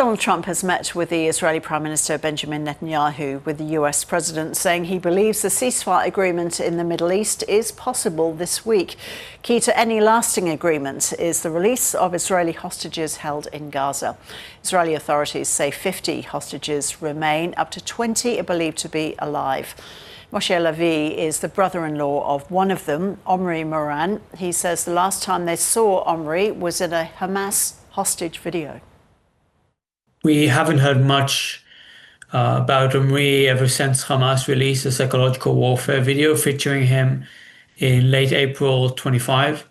Donald Trump has met with the Israeli Prime Minister Benjamin Netanyahu, with the US President saying he believes the ceasefire agreement in the Middle East is possible this week. Key to any lasting agreement is the release of Israeli hostages held in Gaza. Israeli authorities say 50 hostages remain. Up to 20 are believed to be alive. Moshay Lavi is the brother-in-law of one of them, Omri Miran. He says the last time they saw Omri was in a Hamas hostage video. We haven't heard much about Omri ever since Hamas released a psychological warfare video featuring him in late April 25.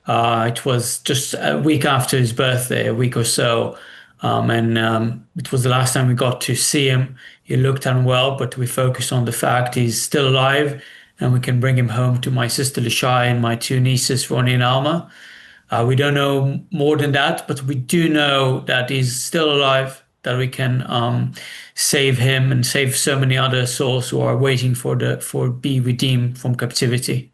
It was just a week after his birthday, a week or so. It was the last time we got to see him. He looked unwell, but we focused on the fact he's still alive and we can bring him home to my sister Lishai and my two nieces, Ronnie and Alma. We don't know more than that, but we do know that he's still alive, that we can save him and save so many other souls who are waiting for be redeemed from captivity.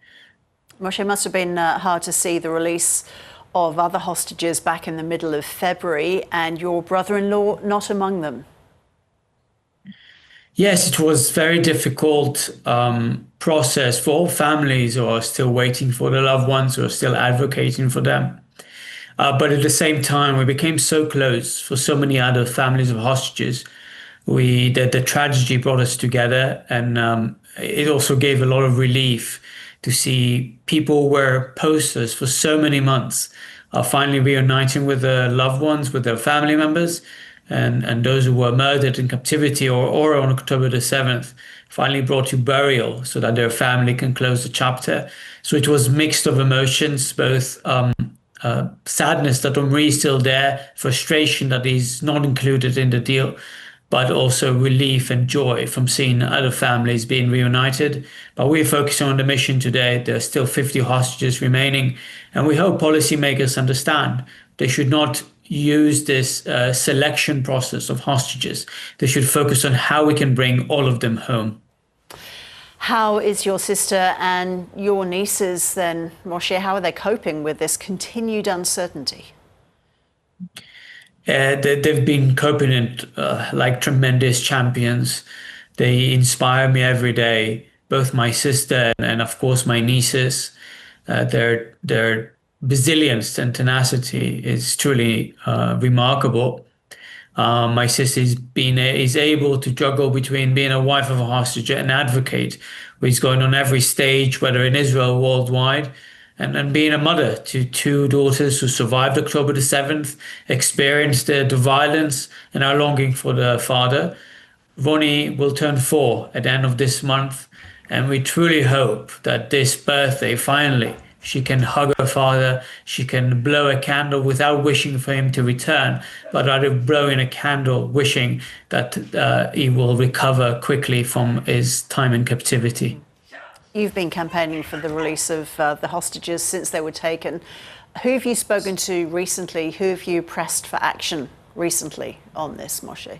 Moshe, must have been hard to see the release of other hostages back in the middle of February, and your brother-in-law not among them. Yes, it was very difficult process for all families who are still waiting for their loved ones, who are still advocating for them. But at the same time, we became so close for so many other families of hostages. The tragedy brought us together, and it also gave a lot of relief to see people who were posters for so many months are finally reuniting with their loved ones, with their family members. And those who were murdered in captivity or on October the 7th finally brought to burial so that their family can close the chapter. So it was mixed of emotions, both sadness that Omri is still there, frustration that he's not included in the deal, but also relief and joy from seeing other families being reunited. But we're focusing on the mission today. There are still 50 hostages remaining, and we hope policymakers understand they should not use this selection process of hostages. They should focus on how we can bring all of them home. How is your sister and your nieces then, Moshe? How are they coping with this continued uncertainty? They've been coping it like tremendous champions. They inspire me every day, both my sister and of course my nieces. Their resilience and tenacity is truly remarkable. My sister is able to juggle between being a wife of a hostage and an advocate, who is going on every stage, whether in Israel or worldwide, and being a mother to two daughters who survived October the 7th, experienced the violence, and are longing for their father. Ronnie will turn 4 at the end of this month, and we truly hope that this birthday, finally, she can hug her father, she can blow a candle without wishing for him to return, but rather blowing a candle wishing that he will recover quickly from his time in captivity. You've been campaigning for the release of the hostages since they were taken. Who have you spoken to recently? Who have you pressed for action recently on this, Moshe?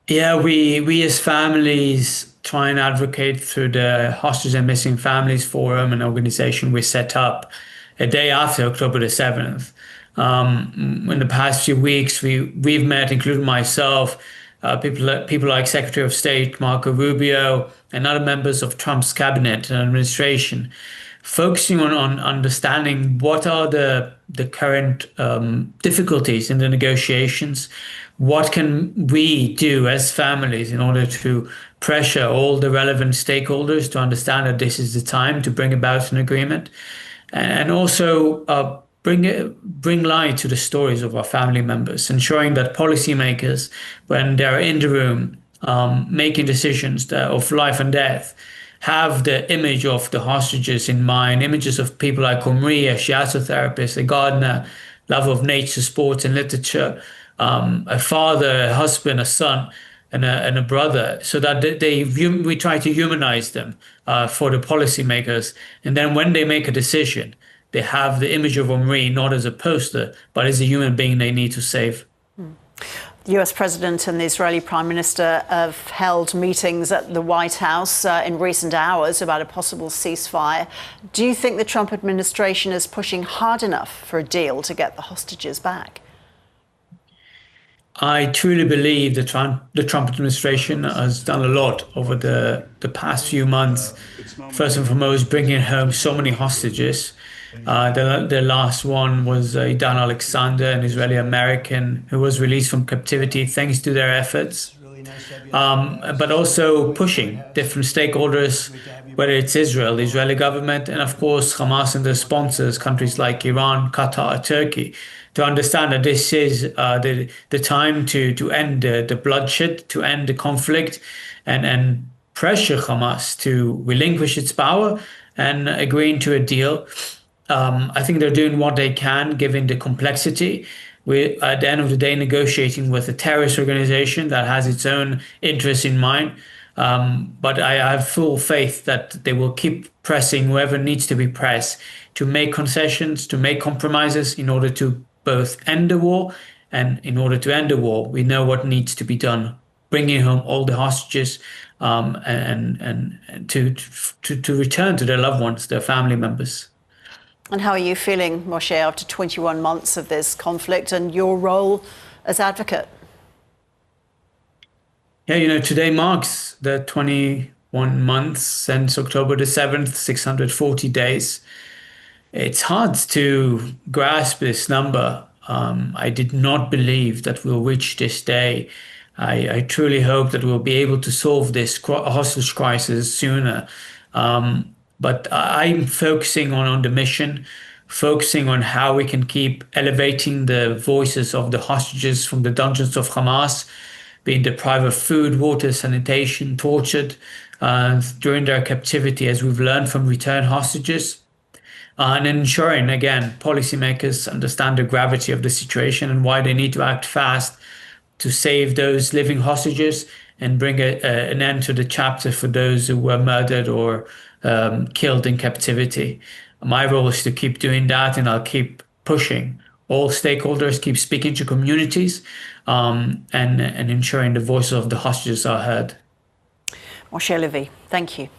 Yeah, we as families try and advocate through the Hostage and Missing Families Forum, an organization we set up a day after October the 7th. In the past few weeks, we've met, including myself, people like Secretary of State Marco Rubio and other members of Trump's cabinet and administration, focusing on understanding what are the current difficulties in the negotiations. What can we do as families in order to pressure all the relevant stakeholders to understand that this is the time to bring about an agreement, and also bring light to the stories of our family members, ensuring that policymakers, when they're in the room making decisions of life and death, have the image of the hostages in mind, images of people like Omri, a shiatsu therapist, a gardener, lover of nature, sports and literature, a father, a husband, a son, and a brother, so that we try to humanize them for the policymakers. And then when they make a decision, they have the image of Omri not as a poster, but as a human being they need to save. The US President and the Israeli Prime Minister have held meetings at the White House in recent hours about a possible ceasefire. Do you think the Trump administration is pushing hard enough for a deal to get the hostages back? I truly believe the Trump administration has done a lot over the past few months. First and foremost, bringing home so many hostages. The last one was Idan Alexander, an Israeli American who was released from captivity thanks to their efforts. But also pushing different stakeholders, whether it's Israel, the Israeli government, and of course Hamas and their sponsors, countries like Iran, Qatar, Turkey, to understand that this is the time to end the bloodshed, to end the conflict, and pressure Hamas to relinquish its power and agreeing to a deal. I think they're doing what they can given the complexity. We're at the end of the day negotiating with a terrorist organization that has its own interests in mind. But I have full faith that they will keep pressing whoever needs to be pressed to make concessions, to make compromises in order to both end the war. And in order to end the war, we know what needs to be done, bringing home all the hostages and to return to their loved ones, their family members. And how are you feeling, Moshay, after 21 months of this conflict and your role as advocate? Yeah, today marks the 21 months since October the 7th, 640 days. It's hard to grasp this number. I did not believe that we'll reach this day. I truly hope that we'll be able to solve this hostage crisis sooner. But I'm focusing on the mission, focusing on how we can keep elevating the voices of the hostages from the dungeons of Hamas, being deprived of food, water, sanitation, tortured during their captivity, as we've learned from returned hostages. And ensuring, again, policymakers understand the gravity of the situation and why they need to act fast to save those living hostages and bring an end to the chapter for those who were murdered or killed in captivity. My role is to keep doing that, and I'll keep pushing all stakeholders, keep speaking to communities, and ensuring the voices of the hostages are heard. Moshay Lavi, thank you.